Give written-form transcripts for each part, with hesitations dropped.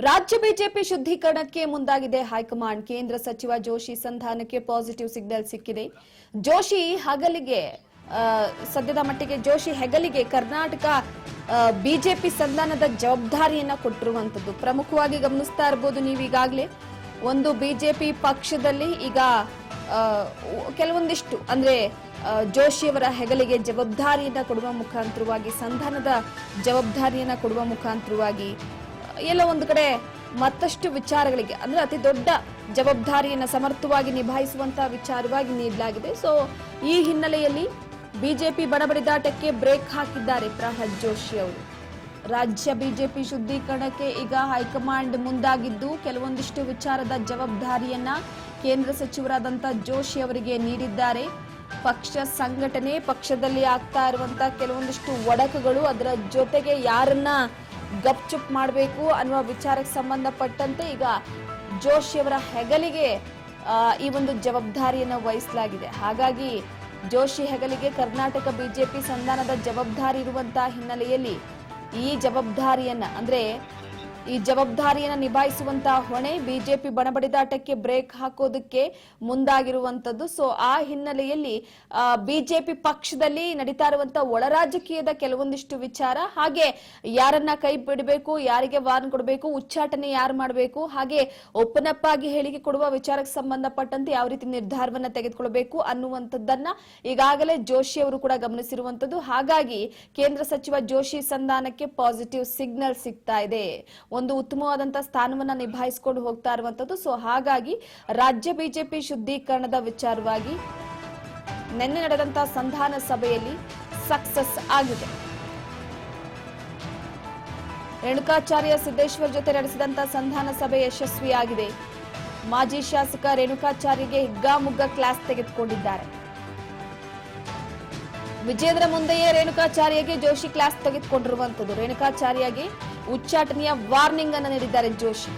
ರಾಜ್ಯ ಬಿಜೆಪಿ ಶುದ್ಧೀಕರಣಕ್ಕೆ ಮುಂದಾಗಿದೆ ಹೈಕಮಾಂಡ್. ಕೇಂದ್ರ ಸಚಿವ ಜೋಶಿ ಸಂಧಾನಕ್ಕೆ ಪಾಸಿಟಿವ್ ಸಿಗ್ನಲ್ ಸಿಕ್ಕಿದೆ. ಜೋಶಿ ಹಗಲಿಗೆ ಸದ್ಯದ ಮಟ್ಟಿಗೆ ಜೋಶಿ ಹೆಗಲಿಗೆ ಕರ್ನಾಟಕ ಬಿಜೆಪಿ ಸಂಧಾನದ ಜವಾಬ್ದಾರಿಯನ್ನ ಕೊಟ್ಟಿರುವಂತದ್ದು ಪ್ರಮುಖವಾಗಿ ಗಮನಿಸ್ತಾ ಇರಬಹುದು. ನೀವೀಗಾಗಲೇ ಒಂದು ಬಿಜೆಪಿ ಪಕ್ಷದಲ್ಲಿ ಈಗ ಕೆಲವೊಂದಿಷ್ಟು ಅಂದ್ರೆ ಜೋಶಿಯವರ ಹೆಗಲಿಗೆ ಜವಾಬ್ದಾರಿಯನ್ನ ಕೊಡುವ ಮುಖಾಂತರವಾಗಿ ಸಂಧಾನದ ಜವಾಬ್ದಾರಿಯನ್ನ ಕೊಡುವ ಮುಖಾಂತರವಾಗಿ ಎಲ್ಲ ಒಂದು ಕಡೆ ಮತ್ತಷ್ಟು ವಿಚಾರಗಳಿಗೆ ಅಂದ್ರೆ ಅತಿ ದೊಡ್ಡ ಜವಾಬ್ದಾರಿಯನ್ನ ಸಮರ್ಥವಾಗಿ ನಿಭಾಯಿಸುವಂತಹ ವಿಚಾರವಾಗಿ ನೀಡಲಾಗಿದೆ. ಸೊ ಈ ಹಿನ್ನೆಲೆಯಲ್ಲಿ ಬಿಜೆಪಿ ಬಡಬಡಿದಾಟಕ್ಕೆ ಬ್ರೇಕ್ ಹಾಕಿದ್ದಾರೆ ಪ್ರಹ್ಲಾದ್ ಜೋಶಿ ಅವರು. ರಾಜ್ಯ ಬಿಜೆಪಿ ಶುದ್ಧೀಕರಣಕ್ಕೆ ಈಗ ಹೈಕಮಾಂಡ್ ಮುಂದಾಗಿದ್ದು ಕೆಲವೊಂದಿಷ್ಟು ವಿಚಾರದ ಜವಾಬ್ದಾರಿಯನ್ನ ಕೇಂದ್ರ ಸಚಿವರಾದಂತಹ ಜೋಶಿ ಅವರಿಗೆ ನೀಡಿದ್ದಾರೆ. ಪಕ್ಷ ಸಂಘಟನೆ, ಪಕ್ಷದಲ್ಲಿ ಆಗ್ತಾ ಇರುವಂತಹ ಕೆಲವೊಂದಿಷ್ಟು ಒಡಕುಗಳು, ಅದರ ಜೊತೆಗೆ ಯಾರನ್ನ ಗಪ್ಚುಪ್ ಮಾಡಬೇಕು ಅನ್ನುವ ವಿಚಾರಕ್ಕೆ ಸಂಬಂಧಪಟ್ಟಂತೆ ಈಗ ಜೋಶಿಯವರ ಹೆಗಲಿಗೆ ಈ ಒಂದು ಜವಾಬ್ದಾರಿಯನ್ನು ವಹಿಸಲಾಗಿದೆ. ಹಾಗಾಗಿ ಜೋಶಿ ಹೆಗಲಿಗೆ ಕರ್ನಾಟಕ ಬಿಜೆಪಿ ಸಂಧಾನದ ಜವಾಬ್ದಾರಿ ಇರುವಂತಹ ಹಿನ್ನೆಲೆಯಲ್ಲಿ ಈ ಜವಾಬ್ದಾರಿಯನ್ನ ನಿಭಾಯಿಸುವಂತಹ ಹೊಣೆ ಬಿಜೆಪಿ ಬಣಬಡಿದಾಟಕ್ಕೆ ಬ್ರೇಕ್ ಹಾಕೋದಕ್ಕೆ ಮುಂದಾಗಿರುವಂತದ್ದು. ಸೊ ಆ ಹಿನ್ನೆಲೆಯಲ್ಲಿ ಬಿಜೆಪಿ ಪಕ್ಷದಲ್ಲಿ ನಡೀತಾ ಇರುವಂತಹ ಒಳ ರಾಜಕೀಯದ ಕೆಲವೊಂದಿಷ್ಟು ವಿಚಾರ, ಹಾಗೆ ಯಾರನ್ನ ಕೈ ಬಿಡಬೇಕು, ಯಾರಿಗೆ ವಾರ್ನ್ ಕೊಡಬೇಕು, ಉಚ್ಚಾಟನೆ ಯಾರು ಮಾಡಬೇಕು, ಹಾಗೆ ಒಪ್ಪನಪ್ಪಾಗಿ ಹೇಳಿಕೆ ಕೊಡುವ ವಿಚಾರಕ್ಕೆ ಸಂಬಂಧಪಟ್ಟಂತೆ ಯಾವ ರೀತಿ ನಿರ್ಧಾರವನ್ನ ತೆಗೆದುಕೊಳ್ಬೇಕು ಅನ್ನುವಂಥದ್ದನ್ನ ಈಗಾಗಲೇ ಜೋಶಿ ಅವರು ಕೂಡ ಗಮನಿಸಿರುವಂತದ್ದು. ಹಾಗಾಗಿ ಕೇಂದ್ರ ಸಚಿವ ಜೋಶಿ ಸಂಧಾನಕ್ಕೆ ಪಾಸಿಟಿವ್ ಸಿಗ್ನಲ್ ಸಿಗ್ತಾ ಇದೆ. ಒಂದು ಉತ್ತಮವಾದಂತಹ ಸ್ಥಾನವನ್ನ ನಿಭಾಯಿಸಿಕೊಂಡು ಹೋಗ್ತಾ ಇರುವಂತದ್ದು. ಸೊ ಹಾಗಾಗಿ ರಾಜ್ಯ ಬಿಜೆಪಿ ಶುದ್ಧೀಕರಣದ ವಿಚಾರವಾಗಿ ನಿನ್ನೆ ನಡೆದಂತಹ ಸಂಧಾನ ಸಭೆಯಲ್ಲಿ ಸಕ್ಸಸ್ ಆಗಿದೆ. ರೇಣುಕಾಚಾರ್ಯ ಸಿದ್ದೇಶ್ವರ್ ಜೊತೆ ನಡೆಸಿದಂತಹ ಸಂಧಾನ ಸಭೆ ಯಶಸ್ವಿಯಾಗಿದೆ. ಮಾಜಿ ಶಾಸಕ ರೇಣುಕಾಚಾರ್ಯಗೆ ಹಿಗ್ಗಾಮುಗ್ಗಾ ಕ್ಲಾಸ್ ತೆಗೆದುಕೊಂಡಿದ್ದಾರೆ. ವಿಜೇಂದ್ರ ಮುಂದೆಯೇ ರೇಣುಕಾಚಾರ್ಯಗೆ ಜೋಶಿ ಕ್ಲಾಸ್ ತೆಗೆದುಕೊಂಡಿರುವಂತದ್ದು. ರೇಣುಕಾಚಾರ್ಯಗೆ ಉಚ್ಚಾಟನೆಯ ವಾರ್ನಿಂಗ್ ಅನ್ನು ನೀಡಿದ್ದಾರೆ ಜೋಶಿ.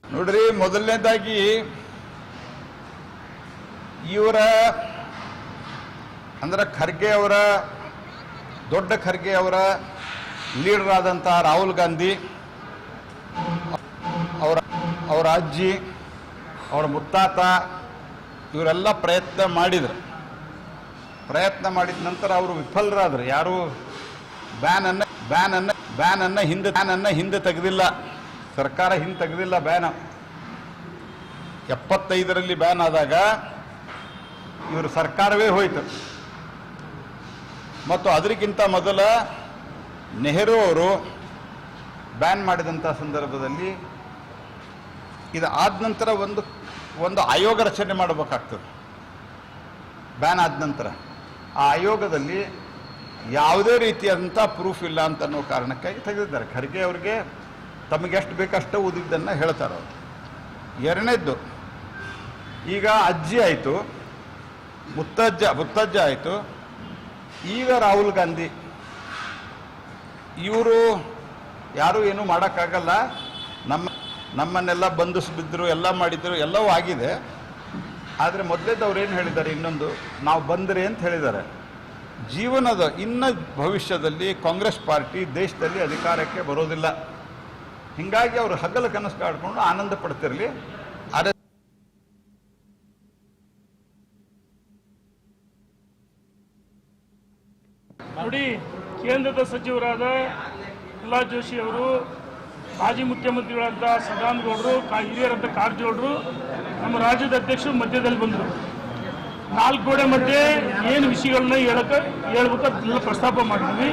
ನೋಡ್ರಿ, ಮೊದಲನೇದಾಗಿ ಇವರ ಅಂದ್ರೆ ಖರ್ಗೆ ಅವರ ದೊಡ್ಡ ಖರ್ಗೆ ಅವರ ಲೀಡರ್ ಆದಂತಹ ರಾಹುಲ್ ಗಾಂಧಿ ಅವರ ಅಜ್ಜಿ, ಅವರ ಮುತ್ತಾತ ಇವರೆಲ್ಲ ಪ್ರಯತ್ನ ಮಾಡಿದ್ರು. ಪ್ರಯತ್ನ ಮಾಡಿದ ನಂತರ ಅವರು ವಿಫಲರಾದ್ರು. ಯಾರು ಬ್ಯಾನ್ ಅನ್ನ ಹಿಂದೆ ತೆಗೆದಿಲ್ಲ, ಸರ್ಕಾರ ಹಿಂದೆ ತೆಗೆದಿಲ್ಲ. ಬ್ಯಾನ್ 75ರಲ್ಲಿ ಬ್ಯಾನ್ ಆದಾಗ ಇವರು ಸರ್ಕಾರವೇ ಹೋಯ್ತು. ಮತ್ತು ಅದಕ್ಕಿಂತ ಮೊದಲ ನೆಹರು ಅವರು ಬ್ಯಾನ್ ಮಾಡಿದಂಥ ಸಂದರ್ಭದಲ್ಲಿ ಇದು ಆದ ನಂತರ ಒಂದು ಆಯೋಗ ರಚನೆ ಮಾಡಬೇಕಾಗ್ತದೆ. ಬ್ಯಾನ್ ಆದ ನಂತರ ಆ ಆಯೋಗದಲ್ಲಿ ಯಾವುದೇ ರೀತಿಯಾದಂಥ ಪ್ರೂಫ್ ಇಲ್ಲ ಅಂತ ಅನ್ನೋ ಕಾರಣಕ್ಕಾಗಿ ತೆಗೆದಿದ್ದಾರೆ. ಖರ್ಗೆ ಅವ್ರಿಗೆ ತಮಗೆ ಎಷ್ಟು ಬೇಕಷ್ಟು ಓದಿದ್ದನ್ನು ಹೇಳ್ತಾರೆ ಅವರು. ಎರಡನೇದ್ದು, ಈಗ ಅಜ್ಜಿ ಆಯಿತು, ಮುತ್ತಜ್ಜ ಆಯಿತು, ಈಗ ರಾಹುಲ್ ಗಾಂಧಿ. ಇವರು ಯಾರೂ ಏನೂ ಮಾಡೋಕ್ಕಾಗಲ್ಲ, ನಮ್ಮನ್ನೆಲ್ಲ ಬಂಧಿಸ್ಬಿದ್ರು, ಎಲ್ಲ ಮಾಡಿದ್ರು, ಎಲ್ಲವೂ ಆಗಿದೆ. ಆದರೆ ಮೊದಲೇದವ್ರು ಏನು ಹೇಳಿದ್ದಾರೆ, ಇನ್ನೊಂದು ನಾವು ಬಂದರೆ ಅಂತ ಹೇಳಿದ್ದಾರೆ. ಜೀವನದ ಇನ್ನು ಭವಿಷ್ಯದಲ್ಲಿ ಕಾಂಗ್ರೆಸ್ ಪಾರ್ಟಿ ದೇಶದಲ್ಲಿ ಅಧಿಕಾರಕ್ಕೆ ಬರೋದಿಲ್ಲ. ಹೀಗಾಗಿ ಅವರು ಹಗಲು ಕನಸು ಕಾಡ್ಕೊಂಡು ಆನಂದ ಪಡ್ತಿರಲಿ. ನೋಡಿ, ಕೇಂದ್ರದ ಸಚಿವರಾದ ಪ್ರಹ್ಲಾದ್ ಜೋಶಿ ಅವರು, ಮಾಜಿ ಮುಖ್ಯಮಂತ್ರಿಗಳಾದ ಸದಾನಂದ ಗೌಡರು, ಹಿರಿಯರಂತ ಕಾರಜೋಳರು, ನಮ್ಮ ರಾಜ್ಯದ ಅಧ್ಯಕ್ಷರು ಮಧ್ಯದಲ್ಲಿ ಬಂದರು. 4 ಗೋಡೆ ಮಧ್ಯೆ ಏನು ವಿಷಯಗಳನ್ನ ಹೇಳ್ಬೇಕು ಅದನ್ನೆಲ್ಲ ಪ್ರಸ್ತಾಪ ಮಾಡಿದ್ವಿ.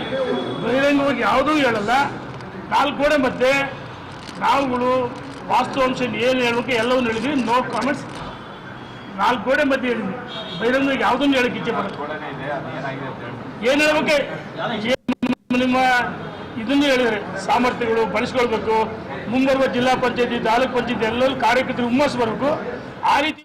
ಬಹಿರಂಗವಾಗಿ ಯಾವುದೂ ಹೇಳಲ್ಲ. 4 ಗೋಡೆ ಮಧ್ಯೆ ನಾವುಗಳು ವಾಸ್ತವಾಂಶ ಏನು ಹೇಳಬೇಕು ಎಲ್ಲವನ್ನು ಹೇಳಿದ್ವಿ. No comments. 4 ಗೋಡೆ ಮಧ್ಯೆ ಹೇಳಿದ್ವಿ. ಬಹಿರಂಗ ಯಾವುದನ್ನು ಹೇಳಕ್ಕೆ ಇಚ್ಛೆ ಬರುತ್ತೆ. ಏನು ಹೇಳ್ಬೇಕೆ ನಿಮ್ಮ ಇದನ್ನು ಹೇಳಿದರೆ ಸಾಮರ್ಥ್ಯಗಳು ಬಳಸ್ಕೊಳ್ಬೇಕು. ಮುಂಬರುವ ಜಿಲ್ಲಾ ಪಂಚಾಯತಿ, ತಾಲೂಕು ಪಂಚಾಯತಿ ಎಲ್ಲರೂ ಕಾರ್ಯಕರ್ತರು ಹುಮ್ಮಸ್ ಬರಬೇಕು. ಆ ರೀತಿ